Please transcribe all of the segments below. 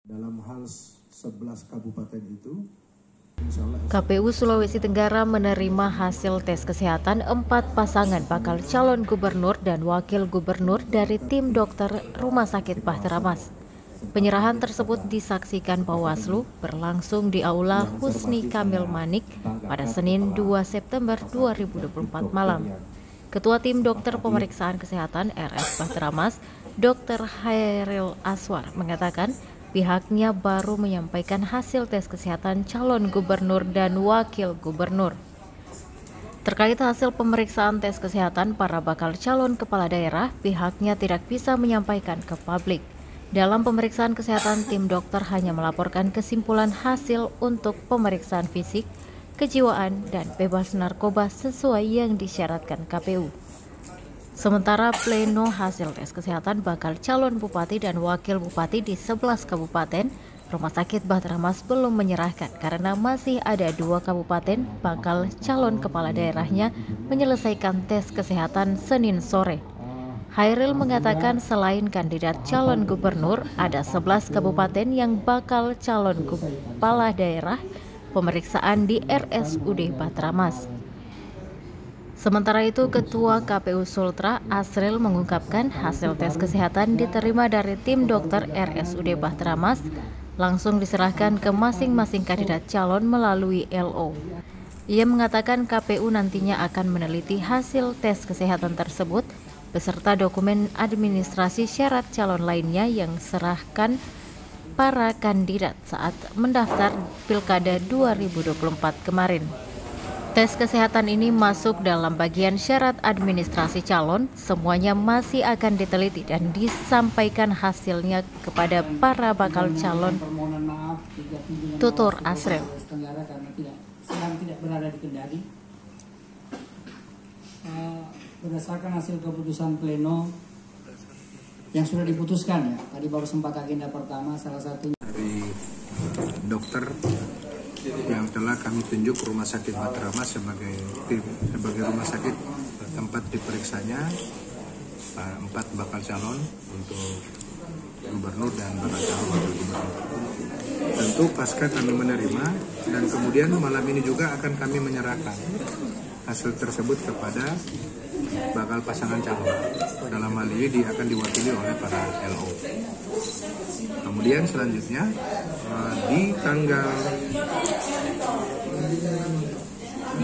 Dalam hal 11 kabupaten itu, KPU Sulawesi Tenggara menerima hasil tes kesehatan 4 pasangan bakal calon gubernur dan wakil gubernur dari tim dokter Rumah Sakit Bahtera Mas. Penyerahan tersebut disaksikan Bawaslu berlangsung di Aula Husni Kamil Manik pada Senin 2 September 2024 malam. Ketua Tim Dokter Pemeriksaan Kesehatan RS Bahtera Mas, Dr. Hairil Aswar mengatakan pihaknya baru menyampaikan hasil tes kesehatan calon gubernur dan wakil gubernur. Terkait hasil pemeriksaan tes kesehatan para bakal calon kepala daerah, pihaknya tidak bisa menyampaikan ke publik. Dalam pemeriksaan kesehatan, tim dokter hanya melaporkan kesimpulan hasil untuk pemeriksaan fisik, kejiwaan, dan bebas narkoba sesuai yang disyaratkan KPU. Sementara pleno hasil tes kesehatan bakal calon bupati dan wakil bupati di 11 kabupaten, Rumah Sakit Bahtera Mas belum menyerahkan karena masih ada 2 kabupaten bakal calon kepala daerahnya menyelesaikan tes kesehatan Senin sore. Hairil mengatakan selain kandidat calon gubernur, ada 11 kabupaten yang bakal calon kepala daerah pemeriksaan di RSUD Bahtera Mas. Sementara itu, Ketua KPU Sultra Asril mengungkapkan hasil tes kesehatan diterima dari tim dokter RSUD Bahtera Mas langsung diserahkan ke masing-masing kandidat calon melalui LO. Ia mengatakan KPU nantinya akan meneliti hasil tes kesehatan tersebut beserta dokumen administrasi syarat calon lainnya yang serahkan para kandidat saat mendaftar Pilkada 2024 kemarin. Tes kesehatan ini masuk dalam bagian syarat administrasi calon, semuanya masih akan diteliti dan disampaikan hasilnya kepada para bakal calon, tutur Asril. Sedang tidak berada di Kendari. Berdasarkan hasil keputusan pleno yang sudah diputuskan ya, tadi baru sempat agenda pertama salah satunya dari dokter yang telah kami tunjuk Rumah Sakit Bahtera Mas sebagai rumah sakit tempat diperiksanya 4 bakal calon untuk gubernur dan bakal calon wakil gubernur. Tentu pasca kami menerima dan kemudian malam ini juga akan kami menyerahkan hasil tersebut kepada bakal pasangan calon. Dalam hal ini akan diwakili oleh para LO. Kemudian selanjutnya di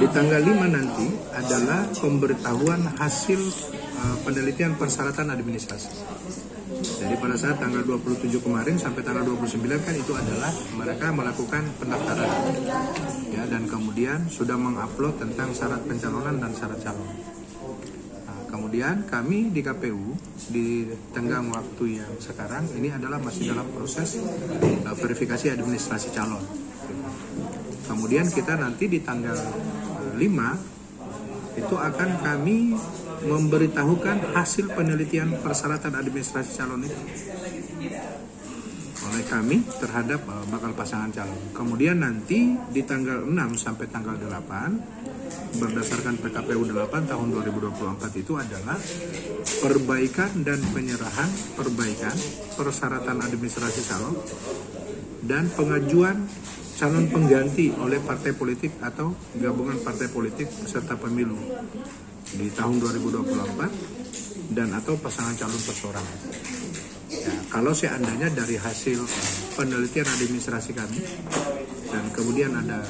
tanggal 5 nanti adalah pemberitahuan hasil penelitian persyaratan administrasi. Jadi pada saat tanggal 27 kemarin sampai tanggal 29 kan itu adalah mereka melakukan pendaftaran ya, dan kemudian sudah mengupload tentang syarat pencalonan dan syarat calon. Kemudian kami di KPU di tenggang waktu yang sekarang ini adalah masih dalam proses verifikasi administrasi calon. Kemudian kita nanti di tanggal 5 itu akan kami memberitahukan hasil penelitian persyaratan administrasi calon itu oleh kami terhadap bakal pasangan calon. Kemudian nanti di tanggal 6 sampai tanggal 8 berdasarkan PKPU 8 tahun 2024 itu adalah perbaikan dan penyerahan persyaratan administrasi calon dan pengajuan calon pengganti oleh partai politik atau gabungan partai politik peserta pemilu di tahun 2024 dan atau pasangan calon perseorangan. Ya, kalau seandainya dari hasil penelitian administrasi kami dan kemudian ada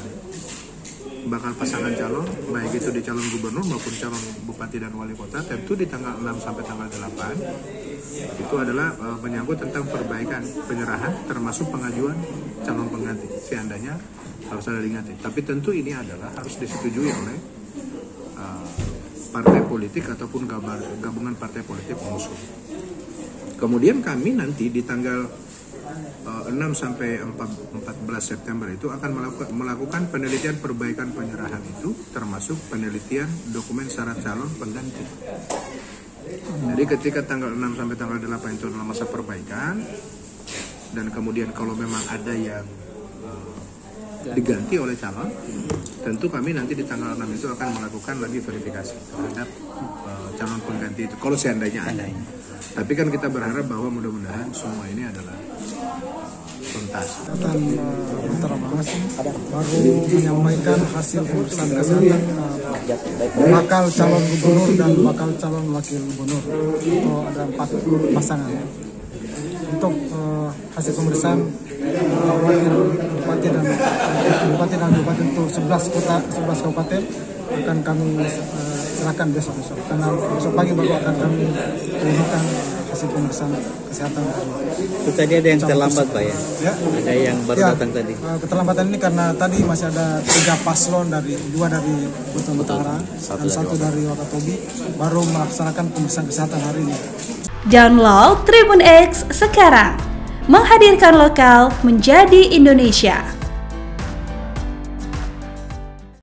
bakal pasangan calon, baik itu di calon gubernur maupun calon bupati dan wali kota, tentu di tanggal 6 sampai tanggal 8 itu adalah menyangkut tentang perbaikan penyerahan termasuk pengajuan calon pengganti seandainya harus ada diganti. Tapi tentu ini adalah harus disetujui oleh partai politik ataupun gabungan partai politik pengusung. Kemudian kami nanti di tanggal 6 sampai 14 September itu akan melakukan penelitian perbaikan penyerahan itu termasuk penelitian dokumen syarat calon pengganti. Jadi ketika tanggal 6 sampai tanggal 8 itu adalah masa perbaikan dan kemudian kalau memang ada yang diganti oleh calon, tentu kami nanti di tanggal 6 itu akan melakukan lagi verifikasi terhadap calon pengganti itu kalau seandainya ada. Tapi kan kita berharap bahwa mudah-mudahan semua ini adalah tuntas atas. Dr. Mas baru menyampaikan hasil pemeriksaan kesehatan bakal calon gubernur dan bakal calon wakil gubernur. Itu ada 4 pasangan. Untuk hasil pemeriksaan wakil bupati dan bupati untuk 11 kabupaten akan kami serahkan besok karena besok pagi baru akan kami terima hasil pemeriksaan kesehatan. Itu tadi ada yang terlambat Pak ya? Ada yang baru datang tadi. Keterlambatan ini karena tadi masih ada 3 paslon dari 2 dari Buton Utara dan 1 dari Wakatobi baru melaksanakan pemeriksaan kesehatan hari ini. Download Tribun X sekarang, menghadirkan lokal menjadi Indonesia.